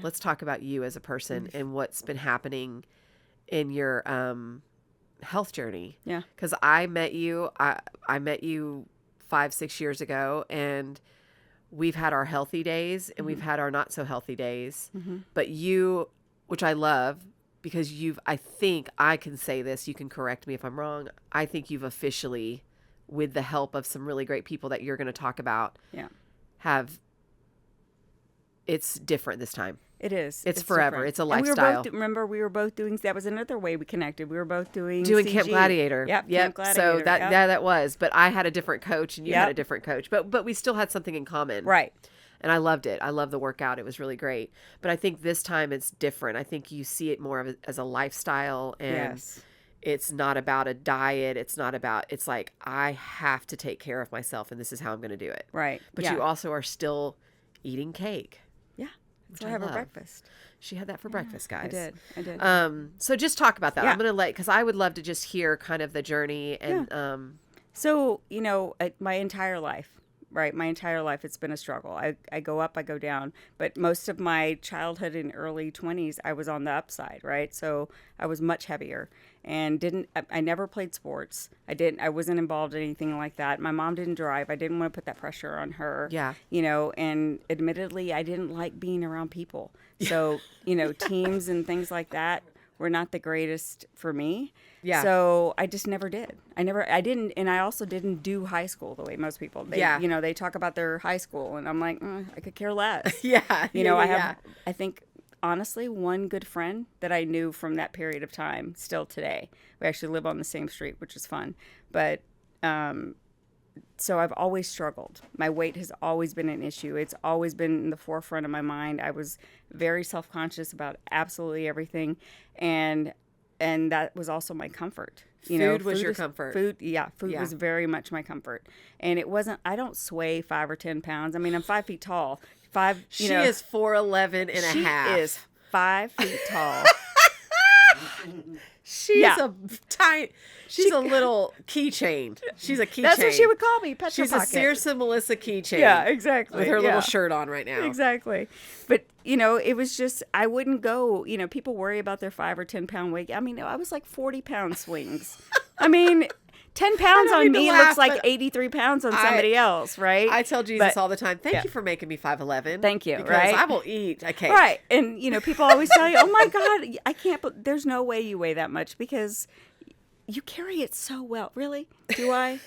let's talk about you as a person and what's been happening in your health journey. Yeah. Because I met you 5-6 years ago, and we've had our healthy days and we've had our not so healthy days. But you, which I love, because I think I can say this, you can correct me if I'm wrong, I think you've officially, with the help of some really great people that you're going to talk about, it's different this time. It is. It's forever. Different. It's a lifestyle. We were both doing, that was another way we connected. We were both doing CG. Camp Gladiator. Yep. Camp Gladiator. So that was, but I had a different coach and you had a different coach, but we still had something in common. Right. And I loved it. I loved the workout. It was really great. But I think this time it's different. I think you see it more as a lifestyle, and it's not about a diet. It's like, I have to take care of myself and this is how I'm going to do it. Right. But you also are still eating cake. Yeah. That's what I have for breakfast. She had that for breakfast, guys. I did. So just talk about that. Yeah. I'm going to because I would love to just hear kind of the journey and, So, my entire life, it's been a struggle. I go up, I go down, but most of my childhood and early 20s, I was on the upside, right? So I was much heavier and I never played sports. I wasn't involved in anything like that. My mom didn't drive. I didn't want to put that pressure on her. Yeah. And admittedly, I didn't like being around people. So, teams and things like that were not the greatest for me. Yeah. So I just never did. I didn't, and I also didn't do high school the way most people. They talk about their high school, and I'm like, I could care less. I think, honestly, one good friend that I knew from that period of time, still today. We actually live on the same street, which is fun. But, so I've always struggled. My weight has always been an issue. It's always been in the forefront of my mind. I was very self-conscious about absolutely everything. And that was also my comfort. Food was your comfort. Food was very much my comfort. And it wasn't, I don't sway 5 or 10 pounds. I mean, I'm 5 feet tall. She is 4'11" and a half. She is 5 feet tall. She's a tiny. She's a little keychain. She's a keychain. That's what she would call me. Petra She's Pocket. a Sears and Melissa keychain. Yeah, exactly. With her little shirt on right now. Exactly. But it was just, I wouldn't go. People worry about their 5 or 10 pound weight. I mean, I was like 40 pound swings. I mean, 10 pounds on me looks like 83 pounds on somebody else, right? I tell Jesus all the time, thank you for making me 5'11". Thank you, because right? I will eat a cake. Right. And, people always tell you, oh my God, I can't, there's no way you weigh that much because you carry it so well. Really? Do I?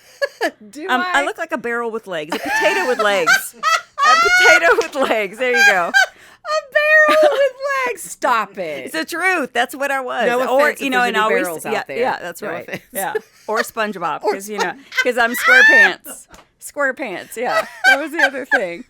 I look like a barrel with legs, a potato with legs. A potato with legs. There you go. A barrel with legs. Stop it. It's the truth. That's what I was. No offense if there's any barrels out there. Yeah, that's no right. Offense. Yeah. Or SpongeBob, because I'm square pants. Square pants. Yeah, that was the other thing.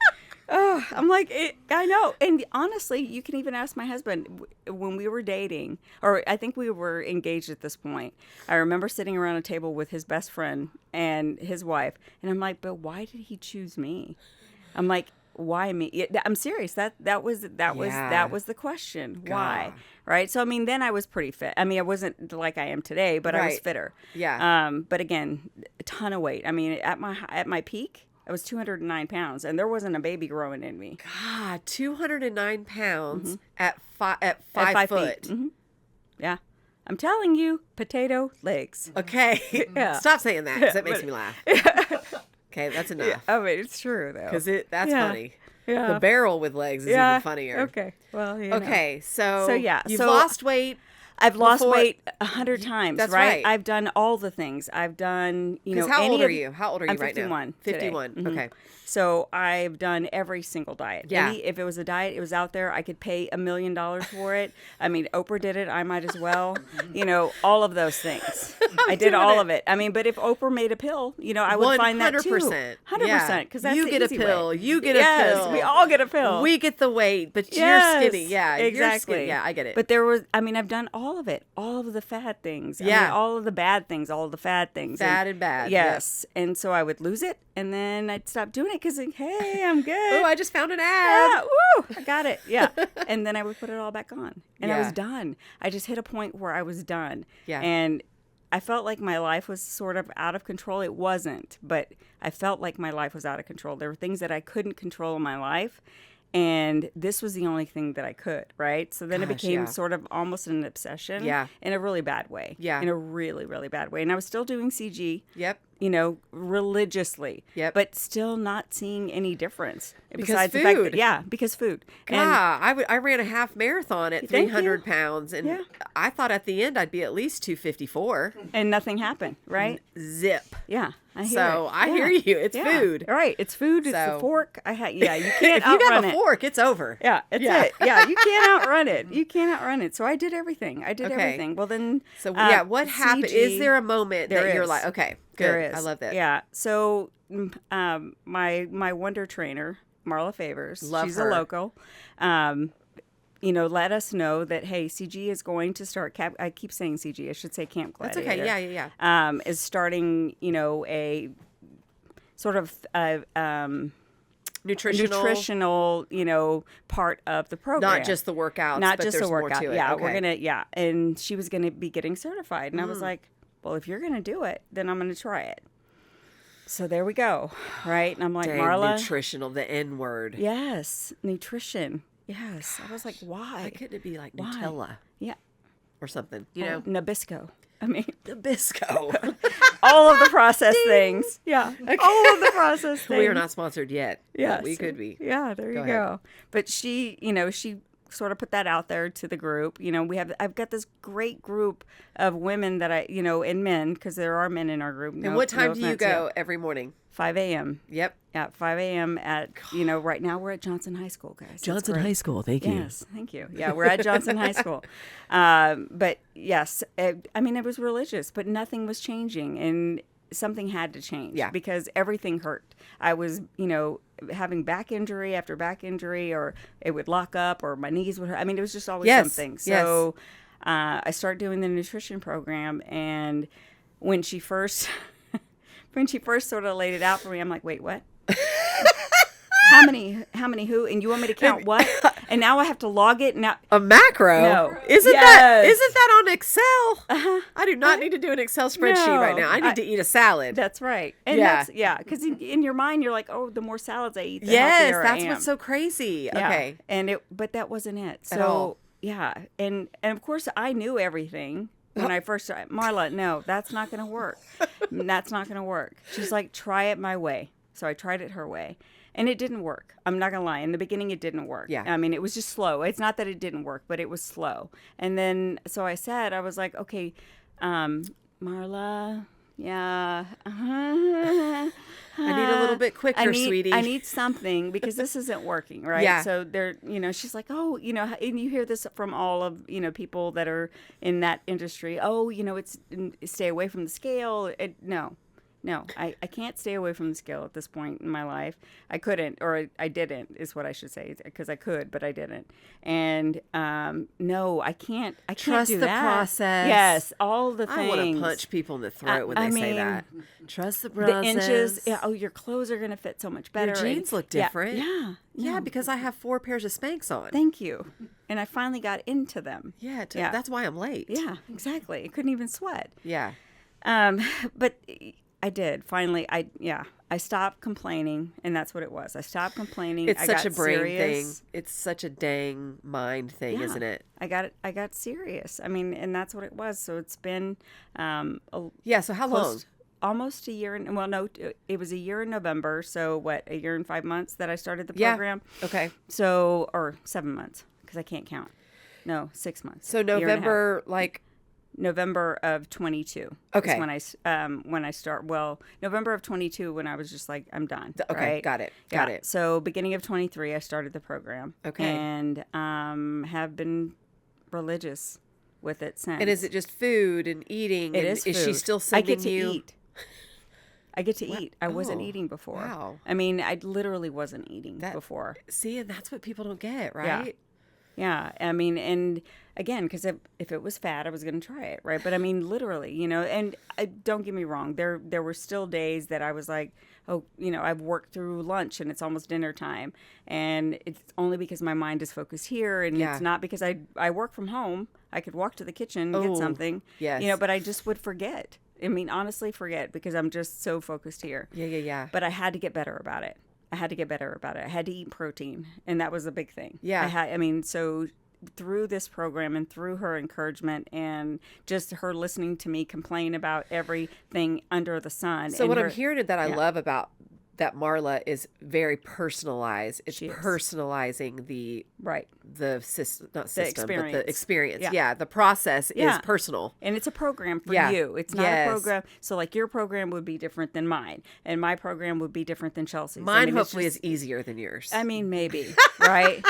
Oh, I'm like, I know. And honestly, you can even ask my husband when we were dating, or I think we were engaged at this point. I remember sitting around a table with his best friend and his wife, and I'm like, but why did he choose me? I'm like, why me? I'm serious. That was the question. God. Why? Right. So I mean, then I was pretty fit. I mean, I wasn't like I am today, but I was fitter. Yeah. But again, a ton of weight. I mean, at my peak, I was 209 pounds, and there wasn't a baby growing in me. God, 209 pounds at 5 foot. Mm-hmm. Yeah. I'm telling you, potato legs. Okay. Yeah. Stop saying that, because that makes me laugh. Okay, that's enough. Yeah. I mean, it's true, though. Because that's funny. Yeah. The barrel with legs is even funnier. Okay. Well, Okay, so you've So lost weight. I've lost weight 100 times, That's right? right. I've done all the things. I've done, how old are you? How old are you I'm right 51 now? today. 51. Mhm. Okay. So I've done every single diet. Yeah. If it was a diet, it was out there. I could pay $1 million for it. I mean, Oprah did it. I might as well. All of those things. I did all of it. I mean, but if Oprah made a pill, I would find that too. 100%. 100%. Because that's you the get easy a pill. way. You get a yes, pill. we all get a pill. We get the weight, but Yes, you're skinny. Yeah, exactly. You're skinny. Yeah, I get it. But I've done all of it. All of the fad things. I Yeah. mean, all of the bad things. All of the fad things. Fad and bad. Yes. And so I would lose it, and then I'd stop doing it because, hey, I'm good. Oh, I just found an ab. Yeah, woo, I got it. Yeah. And then I would put it all back on. And I Yeah. was done. I just hit a point where I was done. Yeah. And I felt like my life was sort of out of control. It wasn't, but I felt like my life was out of control. There were things that I couldn't control in my life. And this was the only thing that I could, right? So then it became sort of almost an obsession. Yeah. In a really bad way. Yeah. In a really, really bad way. And I was still doing CG. Yep. You know, religiously. Yep. But still not seeing any difference. Because besides food. The fact that, because food. Yeah, I ran a half marathon at 300 pounds. And I thought at the end I'd be at least 254. And nothing happened, right? Zip. Yeah. I hear you. It's food. Right. It's food. It's the fork. You can't if you outrun got a it. fork, it's over. Yeah. It's it. Yeah. You can't outrun it. You can't outrun it. So I did everything. everything. Well, then. So, what happened? Is there a moment that you're like, okay, good. There is. I love that. Yeah. So, my Wonder trainer, Marla Favors, she's her. A local, let us know that, hey, CG is going to start, I keep saying CG, I should say Camp Gladiator. That's okay, yeah. Is starting, a sort of nutritional, part of the program. Not just the workouts, Not but just there's the workout. more to it. Yeah, okay. we're going to, and she was going to be getting certified. And I was like, well, if you're going to do it, then I'm going to try it. So there we go, right? And I'm like, Dang, Marla. nutritional, the N word. Yes, nutrition. Yes. I was like, why? Why couldn't it be like Nutella? Yeah. Or something, you know? Nabisco. I mean, Nabisco. all of the processed things. Yeah. Okay. All of the processed things. We are not sponsored yet. Yes. We could be. Yeah, there you go. But she, she sort of put that out there to the group. I've got this great group of women that and men, because there are men in our group. And what time do you go every morning? 5 a.m. Yep. Yeah, 5 a.m. at, right now we're at Johnson High School, guys. Johnson High School, thank you. Yes, thank you. Yeah, we're at Johnson High School. But yes, it was religious, but nothing was changing. And something had to change because everything hurt. I was, having back injury after back injury, or it would lock up, or my knees would hurt. I mean, it was just always something. So I started doing the nutrition program, and when she first sort of laid it out for me, I'm like, wait, what? How many who? And you want me to count what? And now I have to log it. Now a macro? No. Isn't that on Excel? Uh-huh. I do not need to do an Excel spreadsheet right now. I need to eat a salad. That's right. And because in your mind you're like, oh, the more salads I eat, the healthier I am. That's what's so crazy. Yeah. Okay. But that wasn't it. So at all. Yeah. And of course I knew everything. When I first started, Marla, no, that's not going to work. That's not going to work. She's like, try it my way. So I tried it her way. And it didn't work. I'm not going to lie. In the beginning, it didn't work. Yeah. I mean, it was just slow. It's not that it didn't work, but it was slow. And then, so I was like, okay, Marla, yeah. I need a little bit quicker, sweetie. I need something because this isn't working, right? Yeah. So she's like, oh, and you hear this from all of, people that are in that industry. Oh, it's stay away from the scale. No, I can't stay away from the scale at this point in my life. I couldn't, or I didn't, is what I should say, because I could, but I didn't. And no, I can't. I Trust can't do the that. process. Yes, all the things. I want to punch people in the throat when they say that. Trust the process. The inches. Yeah. Oh, your clothes are going to fit so much better. Your jeans look different. Yeah. Yeah, because I have 4 pairs of Spanx on. Thank you. And I finally got into them. Yeah. That's why I'm late. Yeah, exactly. I couldn't even sweat. Yeah. But I did. Finally, I stopped complaining, and that's what it was. I stopped complaining. It's such a brain serious. thing. It's such a dang mind thing, isn't it? I got serious. I mean, and that's what it was. So it's been so how long? Almost a year. No, it was a year in November. So what? A year and 5 months that I started the program. Yeah. Okay. So, or 7 months, because I can't count. No, 6 months. So November, like. November of 22. Okay. Is when I start. Well, November of 22 when I was just like, I'm done. Okay. Right? Got it. So beginning of 23, I started the program. Okay. And have been religious with it since. And is it just food and eating? It is food. Is she still sending you? I get to eat. I wasn't eating before. Wow. I mean, I literally wasn't eating before. See, and that's what people don't get, right? Yeah. I mean, and again, because if it was fat, I was going to try it, right? But I mean, literally, and don't get me wrong. There were still days that I was like, oh, I've worked through lunch and it's almost dinner time. And it's only because my mind is focused here. And it's not because I work from home. I could walk to the kitchen and get something. Yes. But I just would forget. I mean, honestly, forget because I'm just so focused here. Yeah. But I had to get better about it. I had to get better about it. I had to eat protein, and that was a big thing. Yeah. So through this program and through her encouragement and just her listening to me complain about everything under the sun. So what I'm hearing that I love about that Marla is very personalized. It's personalizing the system, not system, but the experience. Yeah. The process is personal. And it's a program for you. It's not a program. So like your program would be different than mine, and my program would be different than Chelsea's. Mine hopefully is easier than yours. I mean, maybe, right?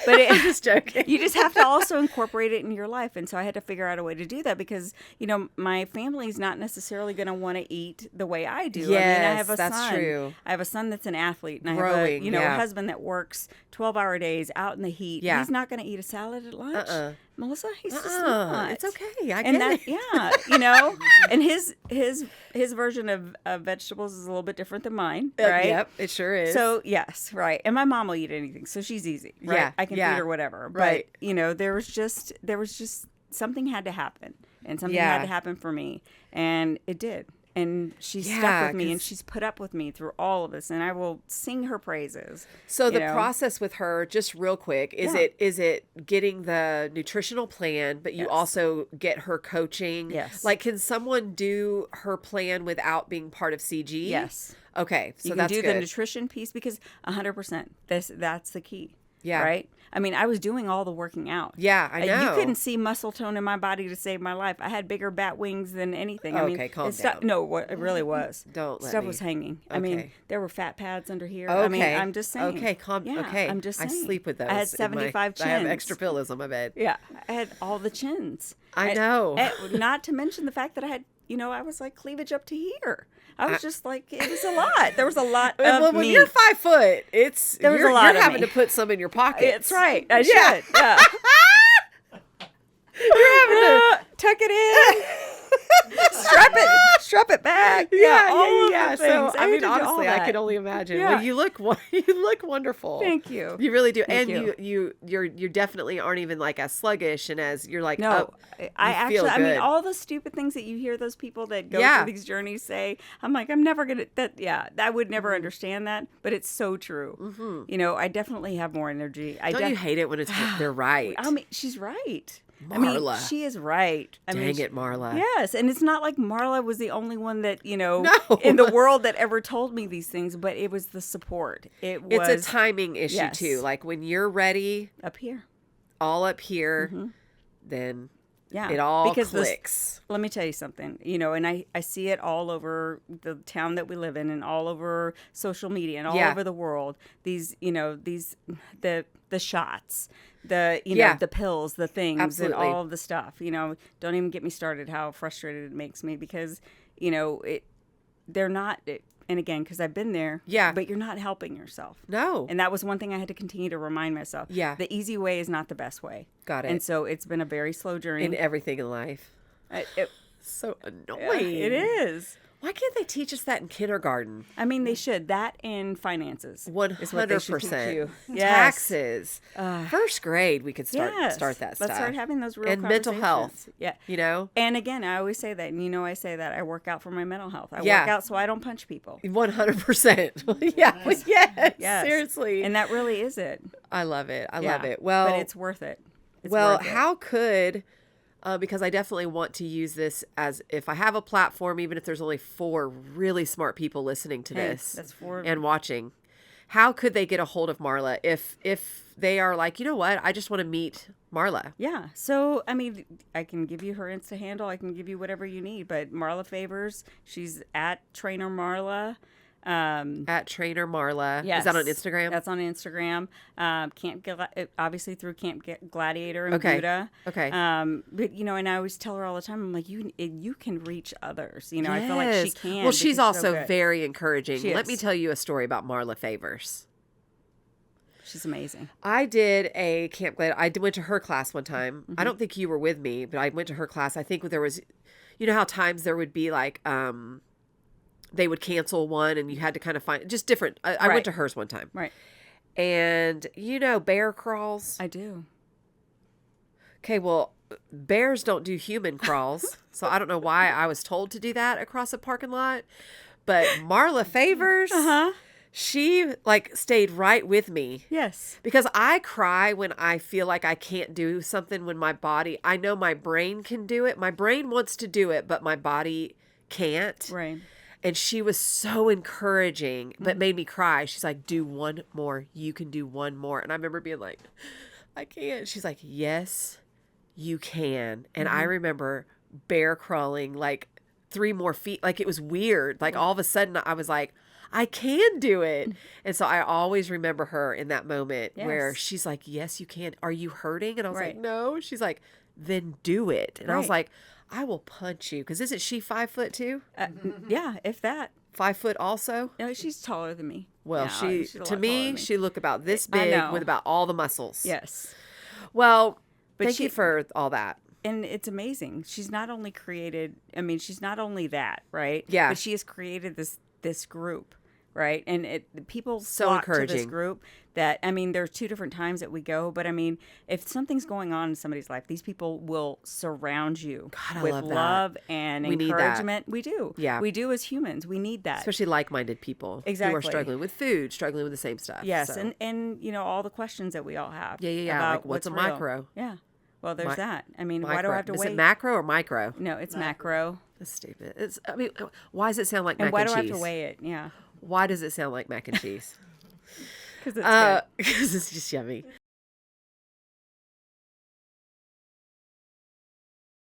But I'm just joking. You just have to also incorporate it in your life. And so I had to figure out a way to do that because, my family's not necessarily going to want to eat the way I do. Yes, I have a that's son. true. I have a son that's an athlete, and Growing, I have a husband that works 12-hour days out in the heat. Yeah. He's not going to eat a salad at lunch. Melissa, he's just not. It's okay. I get it. Yeah, and his version of vegetables is a little bit different than mine, right? Yep, it sure is. So yes, right. And my mom will eat anything, so she's easy, right? Yeah, I can feed her whatever. Right. But there was just something had to happen, and something had to happen for me, and it did. And she's stuck with me, and she's put up with me through all of this, and I will sing her praises. So the process with her, just real quick, is it getting the nutritional plan, but you also get her coaching? Yes. Like, can someone do her plan without being part of CG? Yes. Okay, so you can that's do good. the nutrition piece because 100%. That's the key. Yeah. Right? I mean, I was doing all the working out. Yeah, I know. You couldn't see muscle tone in my body to save my life. I had bigger bat wings than anything. Okay, calm down. No, it really was. Don't let Stuff me. was hanging. Okay. I mean, there were fat pads under here. Okay. I mean, I'm just saying. Okay, okay. I'm just saying. I sleep with those. I had 75 chins. I have extra pillows on my bed. Yeah. I had all the chins. I know. Not to mention the fact that I had, I was like cleavage up to here. I was just like, it was a lot. There was a lot of when me. you're 5 foot, you're having to put some in your pocket. It's right. I should. Yeah. You're having to tuck it in. strap it back. Yeah. So I mean, honestly, I can only imagine. Yeah. Well, you look wonderful. Thank you. You really do. Thank and you. you definitely aren't even like as sluggish and as you're like, no. I mean, all the stupid things that you hear those people that go through these journeys say, I'm like, I'm never gonna. I would never understand that, but it's so true. Mm-hmm. I definitely have more energy. Don't you hate it when they're right? I mean, she's right. Marla. I mean, she is right. Dang it, Marla. Yes, and it's not like Marla was the only one that, in the world that ever told me these things, but it was the support. It's a timing issue, too. Like, when you're ready. Up here. All up here, then it all clicks. Let me tell you something, and I see it all over the town that we live in and all over social media and all over the world. These, the shots, the pills, the things, Absolutely. and all of the stuff. Don't even get me started how frustrated it makes me because, they're not. And again, because I've been there. Yeah. But you're not helping yourself. No. And that was one thing I had to continue to remind myself. Yeah. The easy way is not the best way. Got it. And so it's been a very slow journey. In everything in life. So annoying. It is. Why can't they teach us that in kindergarten? I mean, they should. That and finances. 100%. Yes. Taxes. First grade, we could start that stuff. Let's start having those real and mental health. Yeah. And again, I always say that. And I say that I work out for my mental health. I work out so I don't punch people. 100%. Yes. Seriously. And that really is it. I love it. I love it. Well, but it's worth it. How could... because I definitely want to use this as if I have a platform, even if there's only 4 really smart people listening to this that's 4 and watching, how could they get a hold of Marla if they are like, you know what, I just want to meet Marla? Yeah. So, I mean, I can give you her Insta handle. I can give you whatever you need. But Marla Favors, she's at Trainer Marla. At Trainer Marla. Yes. Is that on Instagram? That's on Instagram. Obviously through Camp Gladiator and Buddha. Okay. But and I always tell her all the time, I'm like, you can reach others. I feel like she can. Well, she's also so very encouraging. Let me is. tell you a story about Marla Favors. She's amazing. I did a Camp Gladiator. I went to her class one time. I don't think you were with me, but I went to her class. I think there was, how times there would be like, they would cancel one and you had to kind of find just different. I went to hers one time. Right. And bear crawls? I do. Okay, well, bears don't do human crawls. So I don't know why I was told to do that across a parking lot. But Marla Favors, she like stayed right with me. Yes. Because I cry when I feel like I can't do something when my body, I know my brain can do it. My brain wants to do it, but my body can't. Right. And she was so encouraging, but made me cry. She's like, do one more. You can do one more. And I remember being like, I can't. She's like, yes, you can. And I remember bear crawling like 3 more feet. Like it was weird. Like all of a sudden I was like, I can do it. And so I always remember her in that moment where she's like, yes, you can. Are you hurting? And I was like, no. She's like, then do it. And I was like, I will punch you. Because isn't she 5 foot 2? Yeah, if that. 5 foot also? No, she's taller than me. Well, yeah, she to me, she looked about this big with about all the muscles. Yes. Well, thank you for all that. And it's amazing. She's not only she's not only that, right? Yeah. But she has created this group, right? And people so flock encouraging to this group that, there's 2 different times that we go, but if something's going on in somebody's life, these people will surround you with love and encouragement. We do. Yeah. We do as humans. We need that. Especially like-minded people. Exactly. Who are struggling with food, struggling with the same stuff. Yes. So. And all the questions that we all have. Yeah. About Like, what's a real. micro? Yeah. Well, there's that. Micro. Why do I have to wait? Is it macro or micro? No, it's macro. That's stupid. Why does it sound like and mac why and do cheese? I have to weigh it? Yeah. Why does it sound like mac and cheese? Because it's good. Because it's just yummy.